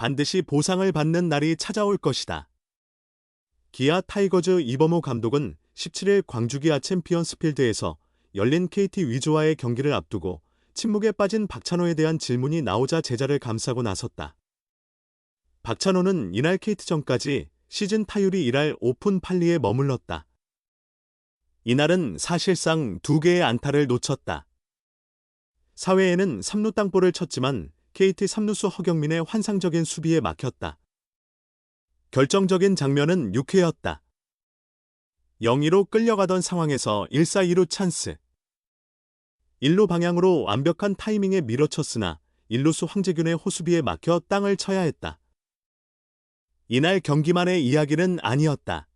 반드시 보상을 받는 날이 찾아올 것이다. 기아 타이거즈 이범호 감독은 17일 광주 기아 챔피언스 필드에서 열린 KT 위즈와의 경기를 앞두고 침묵에 빠진 박찬호에 대한 질문이 나오자 제자를 감싸고 나섰다. 박찬호는 이날 KT전까지 시즌 타율이 1할 5푼 8리에 머물렀다. 이날은 사실상 2개의 안타를 놓쳤다. 4회에는 3루 땅볼을 쳤지만 KT 3루수 허경민의 환상적인 수비에 막혔다. 결정적인 장면은 6회였다. 0-2로 끌려가던 상황에서 1사2루 찬스. 1루 방향으로 완벽한 타이밍에 밀어쳤으나 1루수 황재균의 호수비에 막혀 땅을 쳐야 했다. 이날 경기만의 이야기는 아니었다.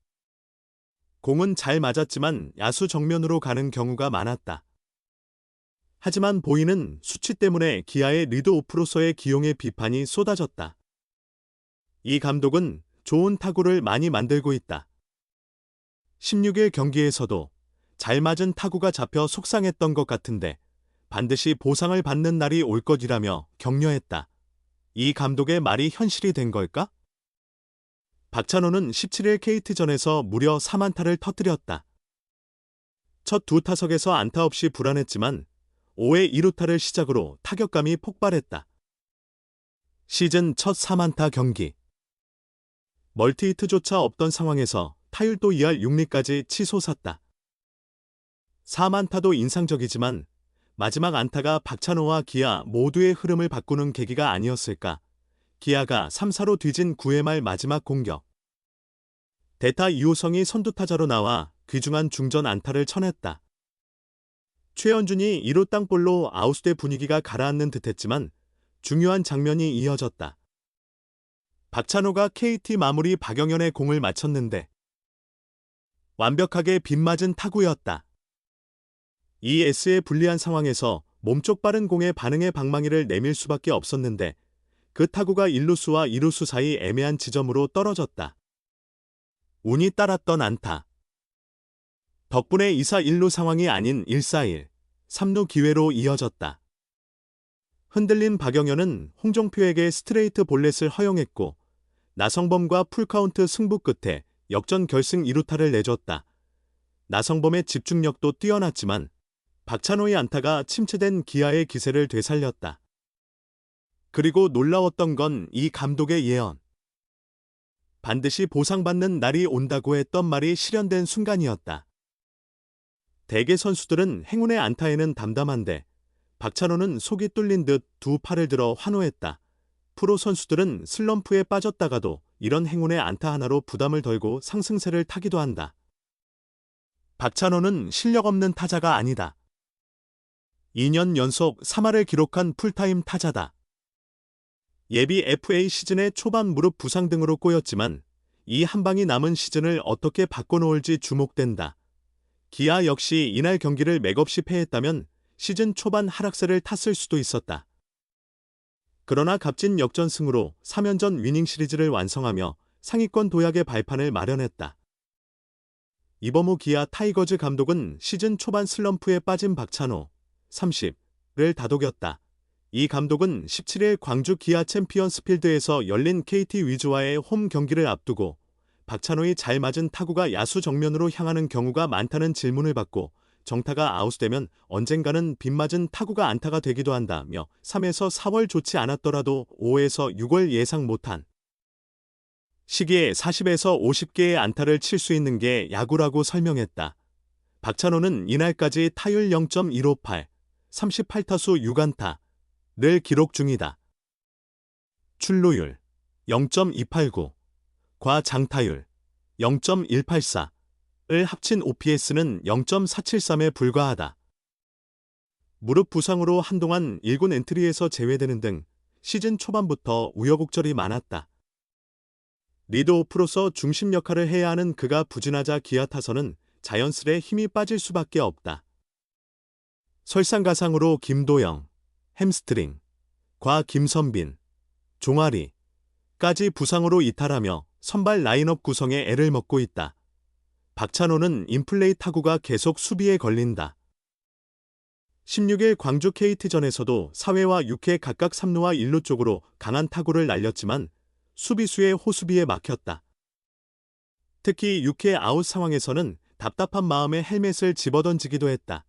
공은 잘 맞았지만 야수 정면으로 가는 경우가 많았다. 하지만 보이는 수치 때문에 기아의 리드오프로서의 기용에 비판이 쏟아졌다. 이 감독은 좋은 타구를 많이 만들고 있다. 16일 경기에서도 잘 맞은 타구가 잡혀 속상했던 것 같은데 반드시 보상을 받는 날이 올 것이라며 격려했다. 이 감독의 말이 현실이 된 걸까? 박찬호는 17일 KT전에서 무려 3안타를 터뜨렸다. 첫 두 타석에서 안타 없이 불안했지만 5회 2루타를 시작으로 타격감이 폭발했다. 시즌 첫 3안타 경기. 멀티히트조차 없던 상황에서 타율도 2할 6리까지 치솟았다. 4안타도 인상적이지만 마지막 안타가 박찬호와 기아 모두의 흐름을 바꾸는 계기가 아니었을까. 기아가 3-4로 뒤진 9회 말 마지막 공격. 대타 이호성이 선두타자로 나와 귀중한 중전 안타를 쳐냈다. 최현준이 2루 땅볼로 아웃돼 분위기가 가라앉는 듯했지만 중요한 장면이 이어졌다. 박찬호가 KT 마무리 박영현의 공을 맞췄는데 완벽하게 빗맞은 타구였다. 이 S의 불리한 상황에서 몸쪽 빠른 공에 반응의 방망이를 내밀 수밖에 없었는데 그 타구가 1루수와 2루수 사이 애매한 지점으로 떨어졌다. 운이 따랐던 안타. 덕분에 2사 1루 상황이 아닌 1사1, 3루 기회로 이어졌다. 흔들린 박영현은 홍종표에게 스트레이트 볼넷을 허용했고 나성범과 풀카운트 승부 끝에 역전 결승 2루타를 내줬다. 나성범의 집중력도 뛰어났지만 박찬호의 안타가 침체된 기아의 기세를 되살렸다. 그리고 놀라웠던 건 이 감독의 예언. 반드시 보상받는 날이 온다고 했던 말이 실현된 순간이었다. 대개 선수들은 행운의 안타에는 담담한데 박찬호는 속이 뚫린 듯 두 팔을 들어 환호했다. 프로 선수들은 슬럼프에 빠졌다가도 이런 행운의 안타 하나로 부담을 덜고 상승세를 타기도 한다. 박찬호는 실력 없는 타자가 아니다. 2년 연속 3할을 기록한 풀타임 타자다. 예비 FA 시즌의 초반 무릎 부상 등으로 꼬였지만 이 한 방이 남은 시즌을 어떻게 바꿔놓을지 주목된다. 기아 역시 이날 경기를 맥없이 패했다면 시즌 초반 하락세를 탔을 수도 있었다. 그러나 값진 역전승으로 3연전 위닝 시리즈를 완성하며 상위권 도약의 발판을 마련했다. 이범호 기아 타이거즈 감독은 시즌 초반 슬럼프에 빠진 박찬호 30를 다독였다. 이 감독은 17일 광주 기아 챔피언스 필드에서 열린 KT 위즈와의 홈 경기를 앞두고 박찬호의 잘 맞은 타구가 야수 정면으로 향하는 경우가 많다는 질문을 받고 정타가 아웃되면 언젠가는 빗맞은 타구가 안타가 되기도 한다며 3에서 4월 좋지 않았더라도 5에서 6월 예상 못한 시기에 40에서 50개의 안타를 칠 수 있는 게 야구라고 설명했다. 박찬호는 이날까지 타율 0.158, 38타수 6안타를 기록 중이다. 출루율 0.289, 과장타율 0.184을 합친 OPS는 0.473에 불과하다. 무릎 부상으로 한동안 1군 엔트리에서 제외되는 등 시즌 초반부터 우여곡절이 많았다. 리드오프로서 중심 역할을 해야 하는 그가 부진하자 기아 타선은 자연스레 힘이 빠질 수밖에 없다. 설상가상으로 김도영, 햄스트링, 김선빈, 종아리까지 부상으로 이탈하며 선발 라인업 구성에 애를 먹고 있다. 박찬호는 인플레이 타구가 계속 수비에 걸린다. 16일 광주 KT전에서도 4회와 6회 각각 3루와 1루 쪽으로 강한 타구를 날렸지만 수비수의 호수비에 막혔다. 특히 6회 아웃 상황에서는 답답한 마음에 헬멧을 집어던지기도 했다.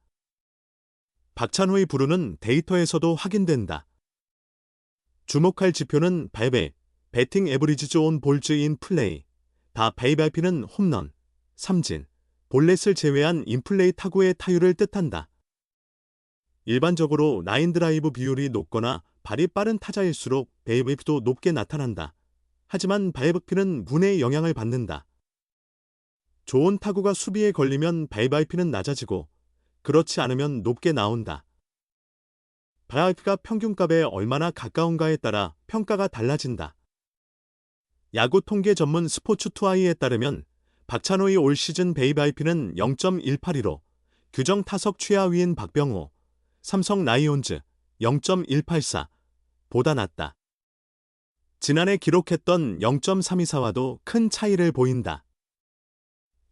박찬호의 불운은 데이터에서도 확인된다. 주목할 지표는 발배, 배팅 에브리지 온 볼즈 인 플레이, 다 베이바이피는 홈런, 삼진, 볼넷을 제외한 인플레이 타구의 타율을 뜻한다. 일반적으로 라인 드라이브 비율이 높거나 발이 빠른 타자일수록 베이바이피도 높게 나타난다. 하지만 베이바이피는 문의 영향을 받는다. 좋은 타구가 수비에 걸리면 베이바이피는 낮아지고 그렇지 않으면 높게 나온다. 베이바이피가 평균값에 얼마나 가까운가에 따라 평가가 달라진다. 야구 통계 전문 스포츠2i에 따르면 박찬호의 올 시즌 베이바이피는 0.182로 규정 타석 최하위인 박병호, 삼성 라이온즈 0.184 보다 낮다. 지난해 기록했던 0.324와도 큰 차이를 보인다.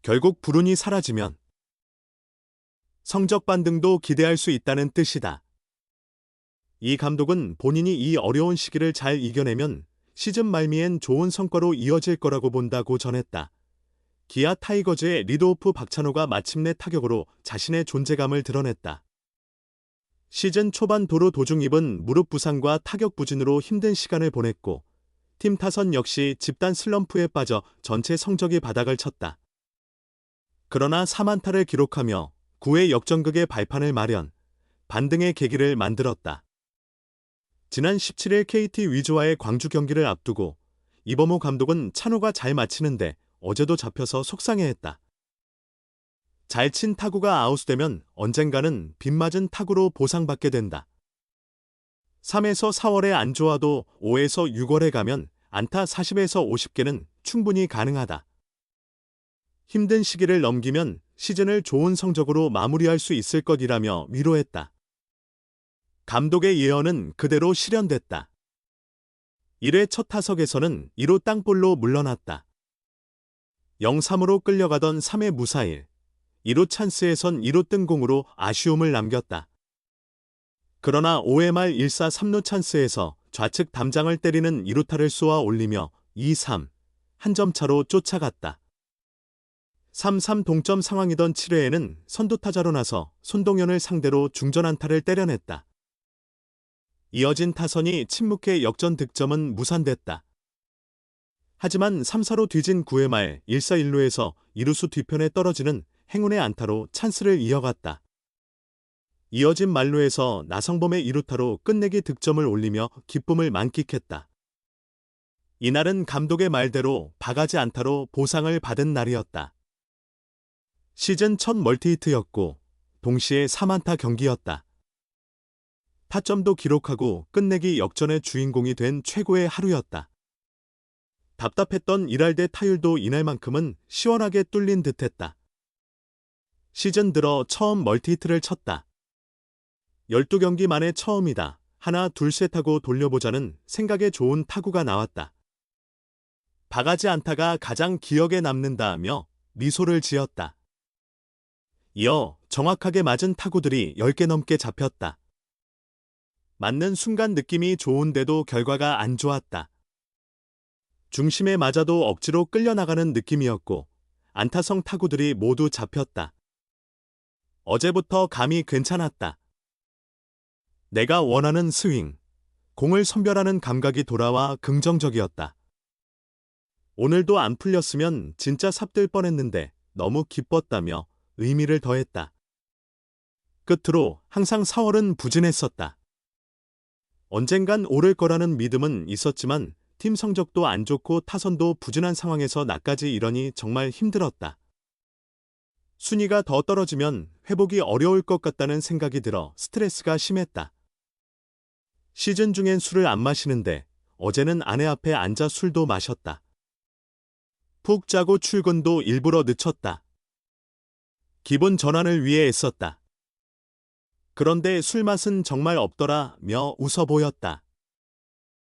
결국 불운이 사라지면 성적 반등도 기대할 수 있다는 뜻이다. 이 감독은 본인이 이 어려운 시기를 잘 이겨내면 시즌 말미엔 좋은 성과로 이어질 거라고 본다고 전했다. 기아 타이거즈의 리드오프 박찬호가 마침내 타격으로 자신의 존재감을 드러냈다. 시즌 초반 도루 도중입은 무릎 부상과 타격 부진으로 힘든 시간을 보냈고 팀 타선 역시 집단 슬럼프에 빠져 전체 성적이 바닥을 쳤다. 그러나 4안타를 기록하며 9회 역전극의 발판을 마련, 반등의 계기를 만들었다. 지난 17일 KT 위즈와의 광주 경기를 앞두고 이범호 감독은 찬호가 잘 맞히는데 어제도 잡혀서 속상해했다. 잘 친 타구가 아웃되면 언젠가는 빗맞은 타구로 보상받게 된다. 3에서 4월에 안 좋아도 5에서 6월에 가면 안타 40에서 50개는 충분히 가능하다. 힘든 시기를 넘기면 시즌을 좋은 성적으로 마무리할 수 있을 것이라며 위로했다. 감독의 예언은 그대로 실현됐다. 1회 첫 타석에서는 2루 땅볼로 물러났다. 0-3으로 끌려가던 3회 무사일, 2루 찬스에선 2루 뜬공으로 아쉬움을 남겼다. 그러나 5회 말 1사 3루 찬스에서 좌측 담장을 때리는 2루타를 쏘아 올리며 2-3, 한 점 차로 쫓아갔다. 3-3 동점 상황이던 7회에는 선두타자로 나서 손동현을 상대로 중전안타를 때려냈다. 이어진 타선이 침묵해 역전 득점은 무산됐다. 하지만 3-4로 뒤진 9회 말 1사 1루에서 이루수 뒤편에 떨어지는 행운의 안타로 찬스를 이어갔다. 이어진 만루에서 나성범의 2루타로 끝내기 득점을 올리며 기쁨을 만끽했다. 이날은 감독의 말대로 바가지 안타로 보상을 받은 날이었다. 시즌 첫 멀티히트였고 동시에 3안타 경기였다. 타점도 기록하고 끝내기 역전의 주인공이 된 최고의 하루였다. 답답했던 이랄대 타율도 이날만큼은 시원하게 뚫린 듯했다. 시즌 들어 처음 멀티히트를 쳤다. 12경기 만에 처음이다. 하나 둘 셋 하고 돌려보자는 생각에 좋은 타구가 나왔다. 바가지 안타가 가장 기억에 남는다며 미소를 지었다. 이어 정확하게 맞은 타구들이 10개 넘게 잡혔다. 맞는 순간 느낌이 좋은데도 결과가 안 좋았다. 중심에 맞아도 억지로 끌려나가는 느낌이었고 안타성 타구들이 모두 잡혔다. 어제부터 감이 괜찮았다. 내가 원하는 스윙, 공을 선별하는 감각이 돌아와 긍정적이었다. 오늘도 안 풀렸으면 진짜 삽들 뻔했는데 너무 기뻤다며 의미를 더했다. 끝으로 항상 4월은 부진했었다. 언젠간 오를 거라는 믿음은 있었지만 팀 성적도 안 좋고 타선도 부진한 상황에서 나까지 이러니 정말 힘들었다. 순위가 더 떨어지면 회복이 어려울 것 같다는 생각이 들어 스트레스가 심했다. 시즌 중엔 술을 안 마시는데 어제는 아내 앞에 앉아 술도 마셨다. 푹 자고 출근도 일부러 늦췄다. 기분 전환을 위해 애썼다. 그런데 술 맛은 정말 없더라며 웃어 보였다.